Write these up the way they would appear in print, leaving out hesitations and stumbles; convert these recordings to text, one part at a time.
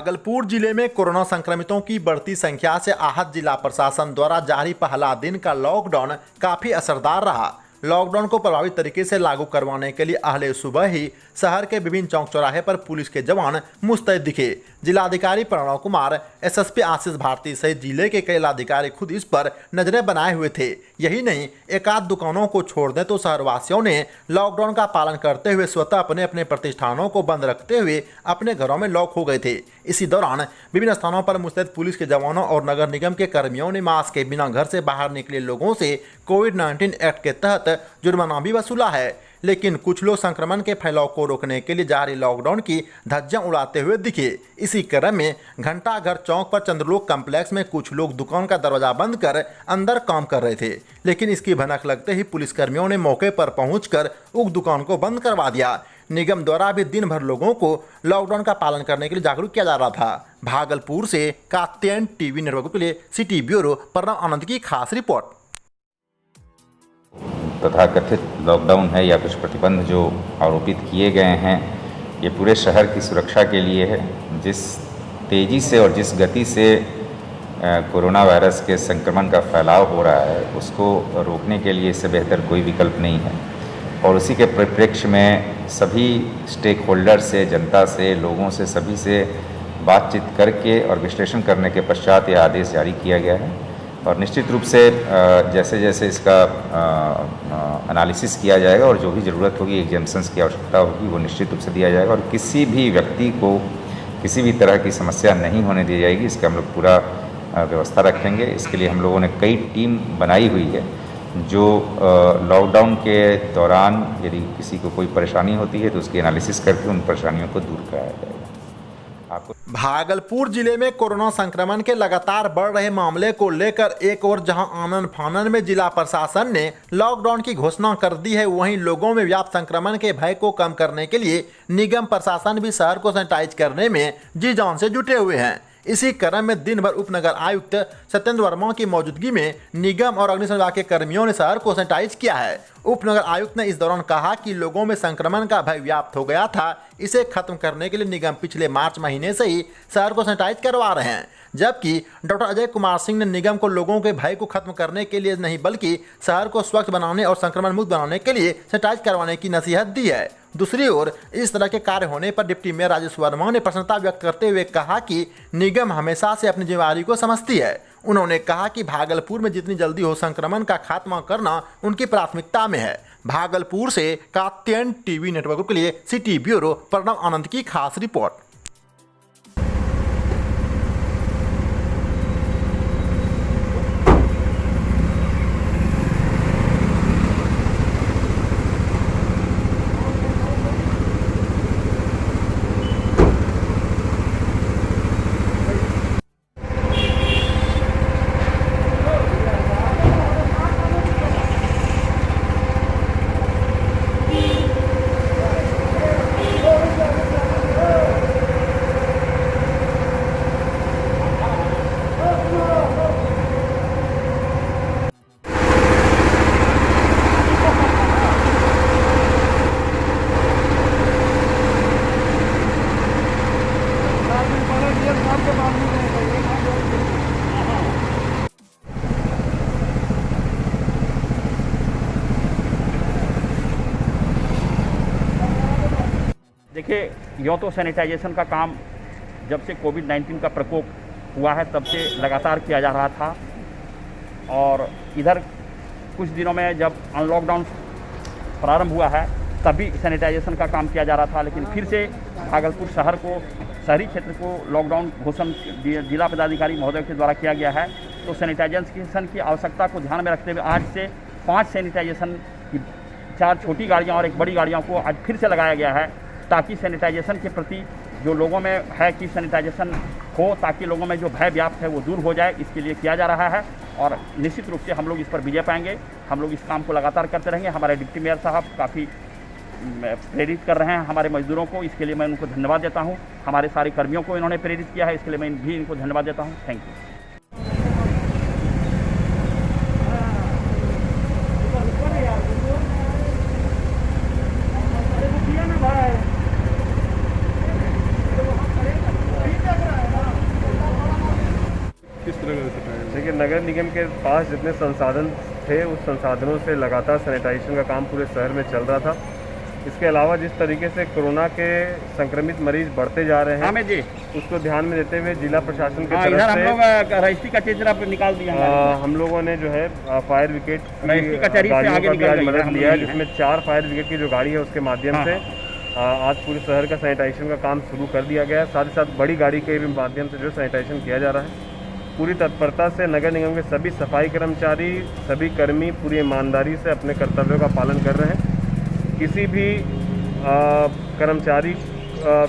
भागलपुर जिले में कोरोना संक्रमितों की बढ़ती संख्या से आहत जिला प्रशासन द्वारा जारी पहला दिन का लॉकडाउन काफी असरदार रहा। लॉकडाउन को प्रभावी तरीके से लागू करवाने के लिए अहले सुबह ही शहर के विभिन्न चौक चौराहे पर पुलिस के जवान मुस्तैद दिखे। जिलाधिकारी प्रणव कुमार, एसएसपी आशीष भारती सहित जिले के कई अधिकारी खुद इस पर नजरें बनाए हुए थे। यही नहीं, एकाध दुकानों को छोड़ दें तो शहरवासियों ने लॉकडाउन का पालन करते हुए स्वतः अपने अपने प्रतिष्ठानों को बंद रखते हुए अपने घरों में लॉक हो गए थे। इसी दौरान विभिन्न स्थानों पर मुस्तैद पुलिस के जवानों और नगर निगम के कर्मियों ने मास्क के बिना घर से बाहर निकले लोगों से कोविड-19 एक्ट के तहत जुर्माना भी वसूला है। लेकिन कुछ लोग संक्रमण के फैलाव को रोकने के लिए जारी लॉकडाउन की धज्जियां उड़ाते हुए दिखे। इसी क्रम में घंटाघर चौक पर चंद्रलोक कॉम्प्लेक्स में कुछ लोग दुकान का दरवाजा बंद कर अंदर काम कर रहे थे, लेकिन इसकी भनक लगते ही पुलिसकर्मियों ने मौके पर पहुंचकर उक्त दुकान को बंद करवा दिया। निगम द्वारा भी दिन भर लोगों को लॉकडाउन का पालन करने के लिए जागरूक किया जा रहा था। भागलपुर से कात्यायन टीवी नेटवर्क के लिए सिटी ब्यूरो प्रणव आनंद की खास रिपोर्ट। तथा कथित लॉकडाउन है या कुछ प्रतिबंध जो आरोपित किए गए हैं, ये पूरे शहर की सुरक्षा के लिए है। जिस तेज़ी से और जिस गति से कोरोना वायरस के संक्रमण का फैलाव हो रहा है, उसको रोकने के लिए इससे बेहतर कोई विकल्प नहीं है। और उसी के परिप्रेक्ष्य में सभी स्टेक होल्डर से, जनता से, लोगों से, सभी से बातचीत करके और विश्लेषण करने के पश्चात यह आदेश जारी किया गया है। और निश्चित रूप से जैसे जैसे इसका एनालिसिस किया जाएगा और जो भी ज़रूरत होगी, एग्जेम्पशंस की आवश्यकता होगी, वो निश्चित रूप से दिया जाएगा। और किसी भी व्यक्ति को किसी भी तरह की समस्या नहीं होने दी जाएगी, इसका हम लोग पूरा व्यवस्था रखेंगे। इसके लिए हम लोगों ने कई टीम बनाई हुई है जो लॉकडाउन के दौरान यदि किसी को कोई परेशानी होती है तो उसकी एनालिसिस करके उन परेशानियों को दूर कराया जाएगा। भागलपुर जिले में कोरोना संक्रमण के लगातार बढ़ रहे मामले को लेकर एक और जहां आनन फानन में जिला प्रशासन ने लॉकडाउन की घोषणा कर दी है, वहीं लोगों में व्याप्त संक्रमण के भय को कम करने के लिए निगम प्रशासन भी शहर को सैनिटाइज करने में जी जान से जुटे हुए हैं। इसी क्रम में दिन भर उपनगर आयुक्त सत्येंद्र वर्मा की मौजूदगी में निगम और अग्निशमन विभाग के कर्मियों ने शहर को सैनिटाइज किया है। उपनगर आयुक्त ने इस दौरान कहा कि लोगों में संक्रमण का भय व्याप्त हो गया था, इसे खत्म करने के लिए निगम पिछले मार्च महीने से ही शहर को सैनिटाइज करवा रहे हैं। जबकि डॉक्टर अजय कुमार सिंह ने निगम को लोगों के भय को खत्म करने के लिए नहीं बल्कि शहर को स्वच्छ बनाने और संक्रमण मुक्त बनाने के लिए सैनिटाइज करवाने की नसीहत दी है। दूसरी ओर इस तरह के कार्य होने पर डिप्टी मेयर राजेश वर्मा ने प्रसन्नता व्यक्त करते हुए कहा कि निगम हमेशा से अपनी जिम्मेदारी को समझती है। उन्होंने कहा कि भागलपुर में जितनी जल्दी हो संक्रमण का खात्मा करना उनकी प्राथमिकता में है। भागलपुर से कात्यायन टीवी नेटवर्क के लिए सिटी ब्यूरो प्रणव आनंद की खास रिपोर्ट। देखिए, यूँ तो सैनिटाइजेशन का काम जब से कोविड-19 का प्रकोप हुआ है तब से लगातार किया जा रहा था। और इधर कुछ दिनों में जब अनलॉकडाउन प्रारंभ हुआ है तभी सैनिटाइजेशन का काम किया जा रहा था, लेकिन फिर से भागलपुर शहरी क्षेत्र को लॉकडाउन घोषणा जिला पदाधिकारी महोदय के द्वारा किया गया है। तो सैनिटाइजेशन की आवश्यकता को ध्यान में रखते हुए आज से 5 सैनिटाइजेशन की 4 छोटी गाड़ियाँ और 1 बड़ी गाड़ियों को आज फिर से लगाया गया है, ताकि सैनिटाइजेशन के प्रति जो लोगों में है कि सैनिटाइजेशन हो, ताकि लोगों में जो भय व्याप्त है वो दूर हो जाए, इसके लिए किया जा रहा है। और निश्चित रूप से हम लोग इस पर विजय पाएंगे। हम लोग इस काम को लगातार करते रहेंगे। हमारे डिप्टी मेयर साहब काफ़ी प्रेरित कर रहे हैं हमारे मजदूरों को, इसके लिए मैं उनको धन्यवाद देता हूँ। हमारे सारे कर्मियों को इन्होंने प्रेरित किया है, इसके लिए मैं भी इनको धन्यवाद देता हूँ। Thank you. भाई किस तरह का सैनिटाइजेशन? देखिए, नगर निगम के पास जितने संसाधन थे उस संसाधनों से लगातार सैनिटाइजेशन का काम पूरे शहर में चल रहा था। इसके अलावा जिस तरीके से कोरोना के संक्रमित मरीज बढ़ते जा रहे हैं जी उसको ध्यान में देते हुए जिला प्रशासन की इधर तरफ हम से लोग रजिस्ट्री का चित्र पे निकाल दिया है। हम लोगों ने जो है फायर ब्रिगेड रजिस्ट्री कचहरी से आगे का भी निकल आज गई है, मदद हम लिया है, लोग जिसमें 4 फायर ब्रिगेड की जो गाड़ी है उसके माध्यम हाँ, से आज पूरे शहर का सैनिटाइजेशन का काम शुरू कर दिया गया है। साथ ही साथ बड़ी गाड़ी के भी माध्यम से जो सैनिटाइजेशन किया जा रहा है। पूरी तत्परता से नगर निगम के सभी सफाई कर्मचारी, सभी कर्मी पूरी ईमानदारी से अपने कर्तव्यों का पालन कर रहे हैं। किसी भी कर्मचारी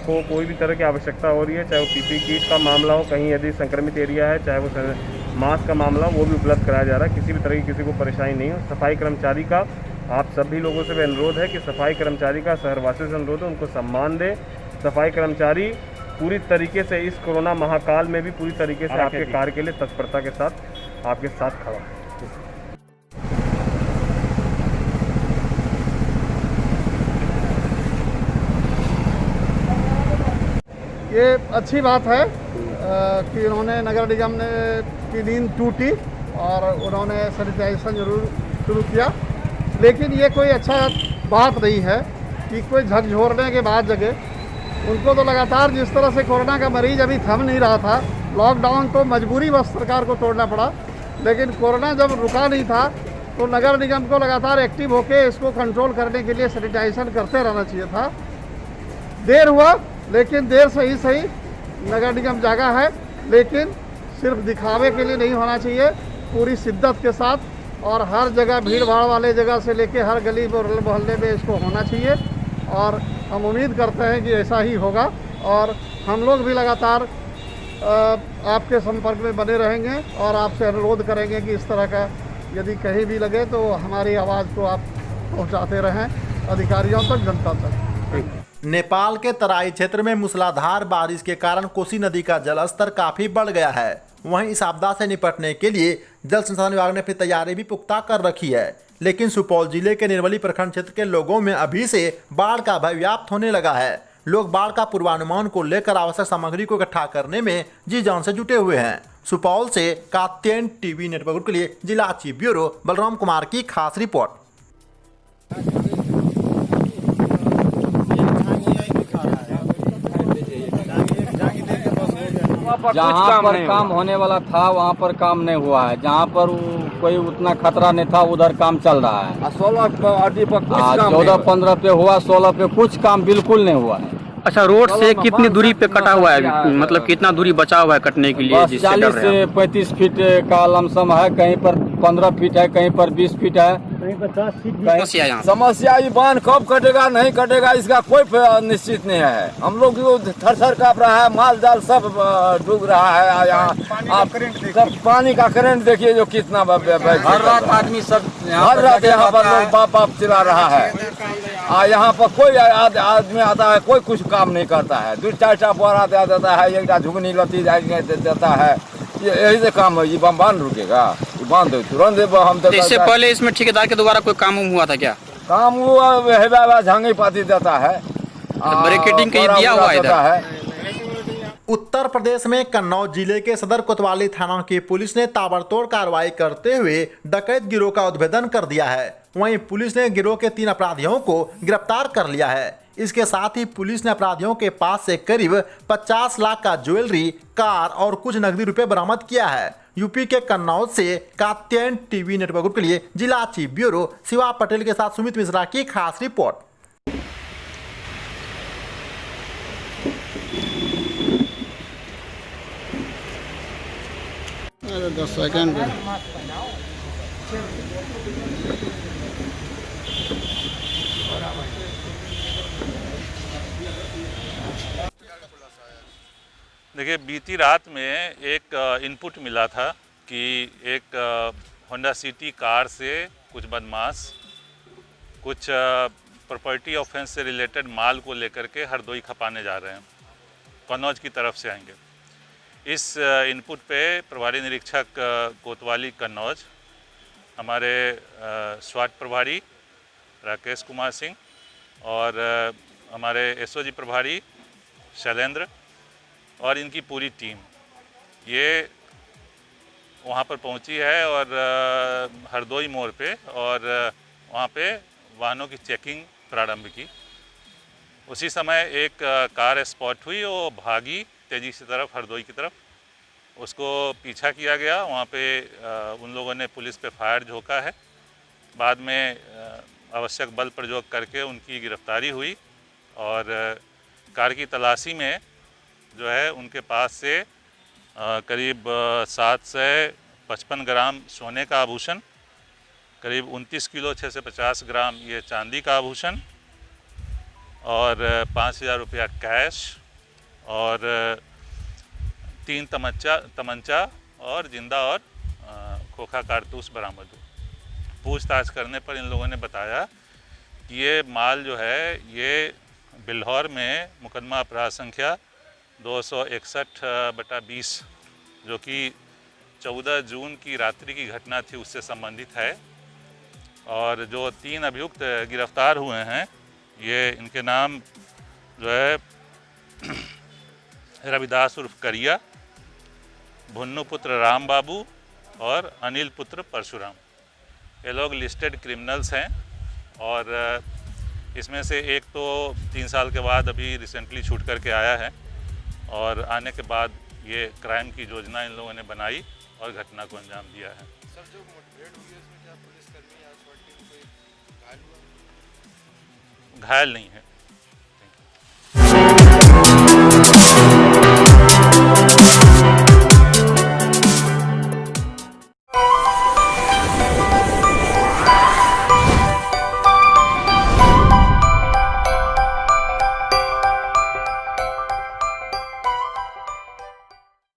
को कोई भी तरह की आवश्यकता हो रही है, चाहे वो पीपी किट का मामला हो, कहीं यदि संक्रमित एरिया है, चाहे वो मास्क का मामला हो, वो भी उपलब्ध कराया जा रहा है। किसी भी तरह की किसी को परेशानी नहीं हो। सफाई कर्मचारी का आप सभी लोगों से भी अनुरोध है कि सफाई कर्मचारी का शहरवासियों से अनुरोध है उनको सम्मान दें। सफाई कर्मचारी पूरी तरीके से इस कोरोना महाकाल में भी पूरी तरीके से आपके कार्य के लिए तत्परता के साथ आपके साथ खड़ा है। ये अच्छी बात है कि उन्होंने नगर निगम ने की नींद टूटी और उन्होंने सैनिटाइजेशन जरूर शुरू किया, लेकिन ये कोई अच्छा बात नहीं है कि कोई झकझोरने के बाद जगह उनको तो लगातार जिस तरह से कोरोना का मरीज अभी थम नहीं रहा था, लॉकडाउन तो मजबूरी बस सरकार को तोड़ना पड़ा, लेकिन कोरोना जब रुका नहीं था तो नगर निगम को लगातार एक्टिव होकर इसको कंट्रोल करने के लिए सैनिटाइजेशन करते रहना चाहिए था। देर हुआ, लेकिन देर से ही सही नगर निगम जागा है, लेकिन सिर्फ दिखावे के लिए नहीं होना चाहिए, पूरी शिद्दत के साथ और हर जगह भीड़ भाड़ वाले जगह से लेके हर गली मोहल्ले में इसको होना चाहिए। और हम उम्मीद करते हैं कि ऐसा ही होगा और हम लोग भी लगातार आपके संपर्क में बने रहेंगे और आपसे अनुरोध करेंगे कि इस तरह का यदि कहीं भी लगे तो हमारी आवाज़ को आप पहुंचाते रहें अधिकारियों तक, जनता तक। नेपाल के तराई क्षेत्र में मूसलाधार बारिश के कारण कोसी नदी का जलस्तर काफी बढ़ गया है। वहीं इस आपदा से निपटने के लिए जल संसाधन विभाग ने अपनी तैयारी भी पुख्ता कर रखी है, लेकिन सुपौल जिले के निर्मली प्रखंड क्षेत्र के लोगों में अभी से बाढ़ का भय व्याप्त होने लगा है। लोग बाढ़ का पूर्वानुमान को लेकर आवश्यक सामग्री को इकट्ठा करने में जी जान से जुटे हुए हैं। सुपौल से कात्यायन टीवी नेटवर्क के लिए जिला चीफ ब्यूरो बलराम कुमार की खास रिपोर्ट। जहाँ पर काम होने वाला था वहाँ पर काम नहीं हुआ है, जहाँ पर कोई उतना खतरा नहीं था उधर काम चल रहा है। 14-15 पे हुआ, 16 पे कुछ काम बिल्कुल नहीं हुआ है। अच्छा, रोड से कितनी दूरी पे कटा हुआ है अभी? मतलब कितना दूरी बचा हुआ है कटने के लिए? 40 से 35 फीट का लमसम है, कहीं पर 15 फीट है, कहीं पर 20 फीट है। समस्या ये बांध कब कटेगा नहीं कटेगा इसका कोई निश्चित नहीं है। हम लोग थर काँप रहा है, माल जाल सब डूब रहा है। यहाँ सब पानी का करंट देखिए जो कितना हर रात आदमी सब हर रात यहाँ पर लोग बाप चिल्ला रहा है। यहाँ पर कोई आदमी आता है, कोई कुछ काम नहीं करता है। 2-4 बोरा दे देता है, एक झुगनी लती देता है, यही से काम है। ये बांध रुकेगा? बांध तुरंत हम इससे पहले इसमें ठेकेदार के द्वारा कोई काम हुआ था क्या? काम हुआ झांगी पाती देता है, ब्रेकेटिंग के दिया हुआ है। उत्तर प्रदेश में कन्नौज जिले के सदर कोतवाली थाना की पुलिस ने ताबड़तोड़ कार्रवाई करते हुए डकैत गिरोह का उद्भेदन कर दिया है। वहीं पुलिस ने गिरोह के 3 अपराधियों को गिरफ्तार कर लिया है। इसके साथ ही पुलिस ने अपराधियों के पास से करीब 50 लाख का ज्वेलरी, कार और कुछ नकदी रुपए बरामद किया है। यूपी के कन्नौज से कात्यायन टीवी नेटवर्क के लिए जिला चीफ ब्यूरो शिवा पटेल के साथ सुमित मिश्रा की खास रिपोर्ट। 10 सेकंड। देखिए, बीती रात में एक इनपुट मिला था कि एक होंडा सिटी कार से कुछ बदमाश कुछ प्रॉपर्टी ऑफेंस से रिलेटेड माल को लेकर के हरदोई खपाने जा रहे हैं, कन्नौज की तरफ से आएंगे। इस इनपुट पे प्रभारी निरीक्षक कोतवाली कन्नौज, हमारे स्वाट प्रभारी राकेश कुमार सिंह और हमारे एसओजी प्रभारी शैलेंद्र और इनकी पूरी टीम ये वहाँ पर पहुँची है और हरदोई मोड़ पे और वहाँ पे वाहनों की चेकिंग प्रारंभ की। उसी समय एक कार स्पॉट हुई, वो भागी तेज़ी से तरफ हरदोई की तरफ, उसको पीछा किया गया। वहाँ पे उन लोगों ने पुलिस पे फायर झोंका है। बाद में आवश्यक बल प्रयोग करके उनकी गिरफ्तारी हुई और कार की तलाशी में जो है उनके पास से करीब 755 ग्राम सोने का आभूषण, करीब 29 किलो 650 ग्राम ये चांदी का आभूषण और 5,000 रुपया कैश और 3 तमंचा और जिंदा और खोखा कारतूस बरामद हुए। पूछताछ करने पर इन लोगों ने बताया कि ये माल जो है ये बिल्हौर में मुकदमा अपराध संख्या 261/20 जो कि 14 जून की रात्रि की घटना थी उससे संबंधित है। और जो 3 अभियुक्त गिरफ्तार हुए हैं ये इनके नाम जो है रविदास उर्फ करिया, भुन्नू पुत्र राम बाबू और अनिल पुत्र परशुराम। ये लोग लिस्टेड क्रिमिनल्स हैं और इसमें से एक तो 3 साल के बाद अभी रिसेंटली छूट करके आया है और आने के बाद ये क्राइम की योजना इन लोगों ने बनाई और घटना को अंजाम दिया है। सर, जो मुठभेड़ हुई है उसमें क्या पुलिसकर्मी या SWAT टीम कोई घायल हुआ? घायल नहीं है।